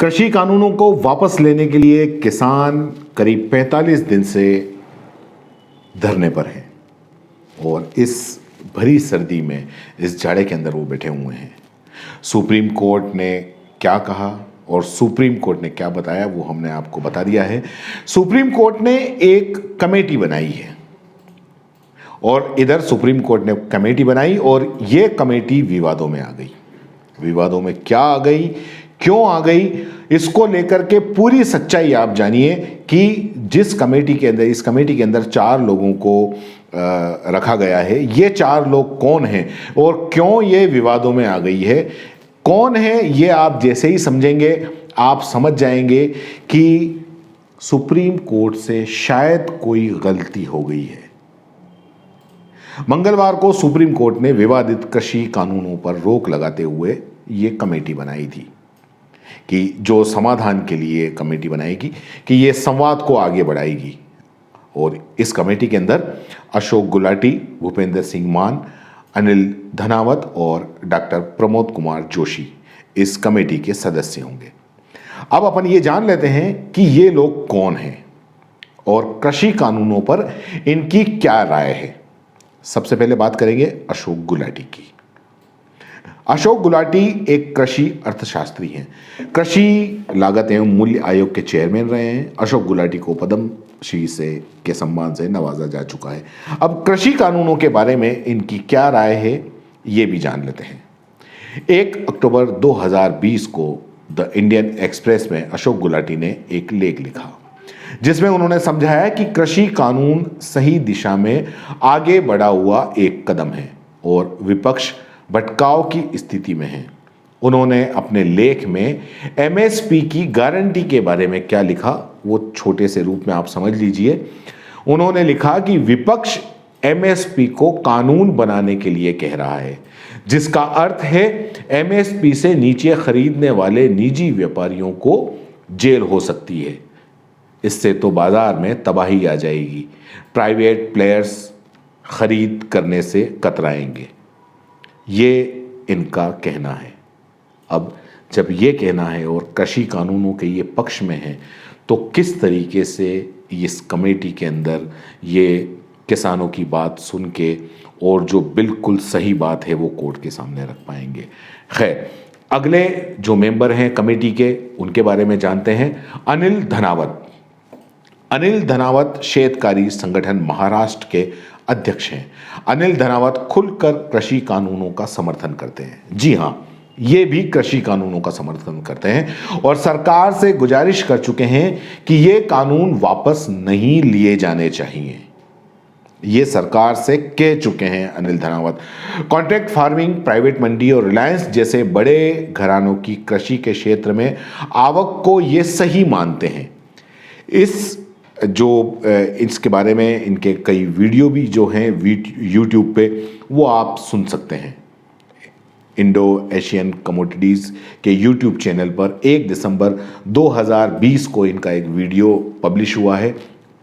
कृषि कानूनों को वापस लेने के लिए किसान करीब 45 दिन से धरने पर हैं और इस भरी सर्दी में, इस जाड़े के अंदर वो बैठे हुए हैं। सुप्रीम कोर्ट ने क्या कहा और सुप्रीम कोर्ट ने क्या बताया वो हमने आपको बता दिया है। सुप्रीम कोर्ट ने एक कमेटी बनाई है और इधर सुप्रीम कोर्ट ने कमेटी बनाई और ये कमेटी विवादों में आ गई। विवादों में क्या आ गई, क्यों आ गई, इसको लेकर के पूरी सच्चाई आप जानिए कि जिस कमेटी के अंदर, इस कमेटी के अंदर 4 लोगों को रखा गया है। ये 4 लोग कौन हैं और क्यों ये विवादों में आ गई है, कौन है, ये आप जैसे ही समझेंगे आप समझ जाएंगे कि सुप्रीम कोर्ट से शायद कोई गलती हो गई है। मंगलवार को सुप्रीम कोर्ट ने विवादित कृषि कानूनों पर रोक लगाते हुए ये कमेटी बनाई थी कि जो समाधान के लिए कमेटी बनाएगी, कि ये संवाद को आगे बढ़ाएगी। और इस कमेटी के अंदर अशोक गुलाटी, भूपेंद्र सिंह मान, अनिल धनावत और डॉक्टर प्रमोद कुमार जोशी इस कमेटी के सदस्य होंगे। अब अपन ये जान लेते हैं कि ये लोग कौन हैं और कृषि कानूनों पर इनकी क्या राय है। सबसे पहले बात करेंगे अशोक गुलाटी की। अशोक गुलाटी एक कृषि अर्थशास्त्री हैं। कृषि लागत एवं मूल्य आयोग के चेयरमैन रहे हैं। अशोक गुलाटी को पद्म श्री से के सम्मान से नवाजा जा चुका है। अब कृषि कानूनों के बारे में इनकी क्या राय है ये भी जान लेते हैं। 1 अक्टूबर 2020 को द इंडियन एक्सप्रेस में अशोक गुलाटी ने एक लेख लिखा जिसमें उन्होंने समझाया कि कृषि कानून सही दिशा में आगे बढ़ा हुआ एक कदम है और विपक्ष भटकाव की स्थिति में है। उन्होंने अपने लेख में एमएसपी की गारंटी के बारे में क्या लिखा वो छोटे से रूप में आप समझ लीजिए। उन्होंने लिखा कि विपक्ष एमएसपी को कानून बनाने के लिए कह रहा है, जिसका अर्थ है एमएसपी से नीचे खरीदने वाले निजी व्यापारियों को जेल हो सकती है। इससे तो बाजार में तबाही आ जाएगी। प्राइवेट प्लेयर्स खरीद करने से कतराएंगे, ये इनका कहना है। अब जब ये कहना है और कृषि कानूनों के ये पक्ष में है तो किस तरीके से इस कमेटी के अंदर ये किसानों की बात सुन के और जो बिल्कुल सही बात है वो कोर्ट के सामने रख पाएंगे। खैर, अगले जो मेंबर हैं कमेटी के उनके बारे में जानते हैं। अनिल धनावत। अनिल धनावत शेतकारी संगठन महाराष्ट्र के अध्यक्ष हैं। अनिल धनावत खुलकर कृषि कानूनों का समर्थन करते हैं। जी हां, ये भी कृषि कानूनों का समर्थन करते हैं और सरकार से गुजारिश कर चुके हैं कि ये कानून वापस नहीं लिए जाने चाहिए। ये सरकार से कह चुके हैं Anil Dhanawat. Contract farming, private मंडी और रिलायंस जैसे बड़े घरानों की कृषि के क्षेत्र में आवक को ये सही मानते हैं। इसके बारे में इनके कई वीडियो भी जो हैं यूट्यूब पे वो आप सुन सकते हैं। इंडो एशियन कमोडिटीज़ के यूट्यूब चैनल पर 1 दिसंबर 2020 को इनका एक वीडियो पब्लिश हुआ है।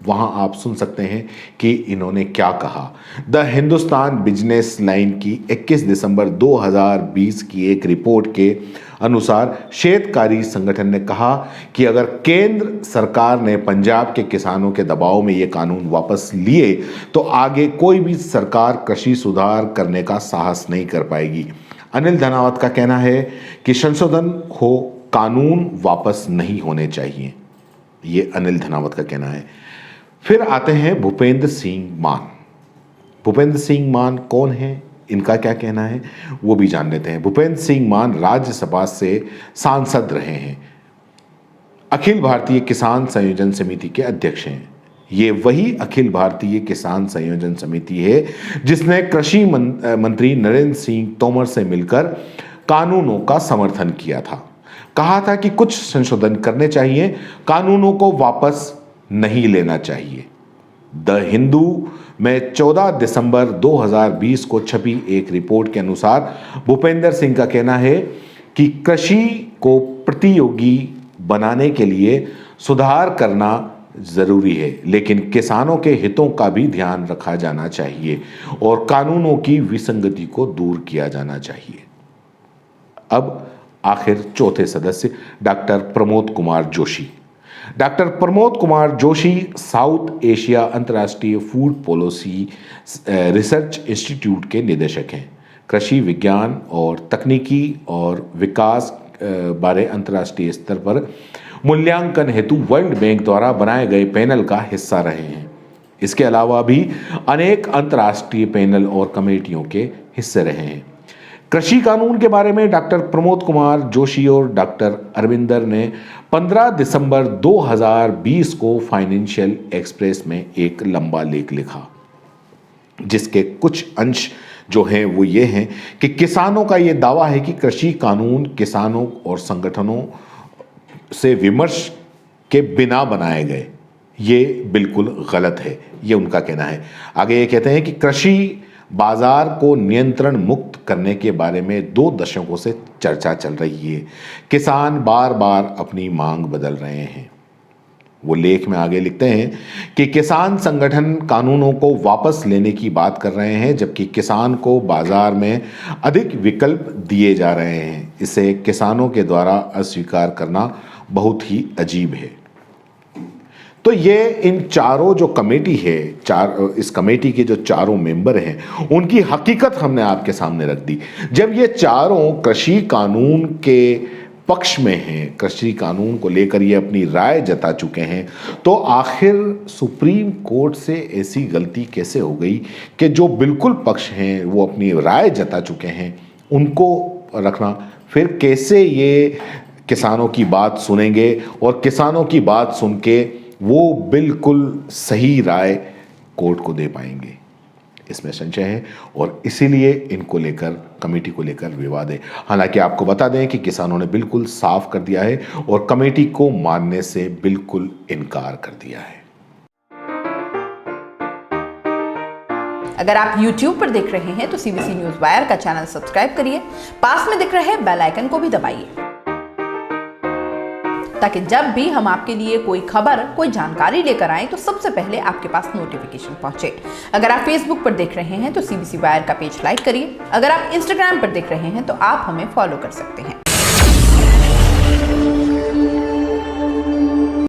वहाँ आप सुन सकते हैं कि इन्होंने क्या कहा। द हिंदुस्तान बिजनेस लाइन की 21 दिसंबर 2020 की एक रिपोर्ट के अनुसार शेतकारी संगठन ने कहा कि अगर केंद्र सरकार ने पंजाब के किसानों के दबाव में ये कानून वापस लिए तो आगे कोई भी सरकार कृषि सुधार करने का साहस नहीं कर पाएगी। अनिल धनावत का कहना है कि संशोधन हो, कानून वापस नहीं होने चाहिए। ये अनिल धनावत का कहना है। फिर आते हैं भूपेंद्र सिंह मान। भूपेंद्र सिंह मान कौन है, इनका क्या कहना है वो भी जान लेते हैं। भूपेंद्र सिंह मान राज्यसभा से सांसद रहे हैं। अखिल भारतीय किसान संयोजन समिति के अध्यक्ष हैं। ये वही अखिल भारतीय किसान संयोजन समिति है जिसने कृषि मंत्री नरेंद्र सिंह तोमर से मिलकर कानूनों का समर्थन किया था। कहा था कि कुछ संशोधन करने चाहिए, कानूनों को वापस नहीं लेना चाहिए। द हिंदू में 14 दिसंबर 2020 को छपी एक रिपोर्ट के अनुसार भूपेंद्र सिंह का कहना है कि कृषि को प्रतियोगी बनाने के लिए सुधार करना जरूरी है, लेकिन किसानों के हितों का भी ध्यान रखा जाना चाहिए और कानूनों की विसंगति को दूर किया जाना चाहिए। अब आखिर चौथे सदस्य doctor Pramod Kumar Joshi. Doctor Pramod Kumar Joshi south Asia अंतर्राष्ट्रीय फूड पॉलिसी रिसर्च इंस्टीट्यूट के निदेशक हैं। कृषि विज्ञान और तकनीकी और विकास बारे अंतर्राष्ट्रीय स्तर पर मूल्यांकन हेतु वर्ल्ड बैंक द्वारा बनाए गए पैनल का हिस्सा रहे हैं। इसके अलावा भी अनेक अंतर्राष्ट्रीय पैनल और कमेटियों के हिस्से रहे हैं। कृषि कानून के बारे में डॉक्टर प्रमोद कुमार जोशी और डॉक्टर अरविंदर ने 15 दिसंबर 2020 को फाइनेंशियल एक्सप्रेस में एक लंबा लेख लिखा, जिसके कुछ अंश जो हैं वो ये हैं कि किसानों का ये दावा है कि कृषि कानून किसानों और संगठनों से विमर्श के बिना बनाए गए। ये बिल्कुल गलत है, ये उनका कहना है। आगे ये कहते हैं कि कृषि बाजार को नियंत्रण मुक्त करने के बारे में 2 दशकों से चर्चा चल रही है। किसान बार बार अपनी मांग बदल रहे हैं। वो लेख में आगे लिखते हैं कि किसान संगठन कानूनों को वापस लेने की बात कर रहे हैं, जबकि किसान को बाजार में अधिक विकल्प दिए जा रहे हैं। इसे किसानों के द्वारा अस्वीकार करना बहुत ही अजीब है। तो ये इन चारों जो कमेटी है, इस कमेटी के जो चारों मेंबर हैं, उनकी हकीकत हमने आपके सामने रख दी। जब ये चारों कृषि कानून के पक्ष में हैं, कृषि कानून को लेकर ये अपनी राय जता चुके हैं, तो आखिर सुप्रीम कोर्ट से ऐसी गलती कैसे हो गई कि जो बिल्कुल पक्ष हैं वो अपनी राय जता चुके हैं, उनको रखना, फिर कैसे ये किसानों की बात सुनेंगे और किसानों की बात सुन के वो बिल्कुल सही राय कोर्ट को दे पाएंगे, इसमें संशय है। और इसीलिए इनको लेकर, कमेटी को लेकर विवाद है। हालांकि आपको बता दें कि किसानों ने बिल्कुल साफ कर दिया है और कमेटी को मानने से बिल्कुल इनकार कर दिया है। अगर आप YouTube पर देख रहे हैं तो CBC न्यूज़ वायर का चैनल सब्सक्राइब करिए, पास में दिख रहे बेल आइकन को भी दबाइए, ताकि जब भी हम आपके लिए कोई खबर, कोई जानकारी लेकर आएं तो सबसे पहले आपके पास नोटिफिकेशन पहुंचे। अगर आप फेसबुक पर देख रहे हैं तो CBC वायर का पेज लाइक करिए। अगर आप इंस्टाग्राम पर देख रहे हैं तो आप हमें फॉलो कर सकते हैं।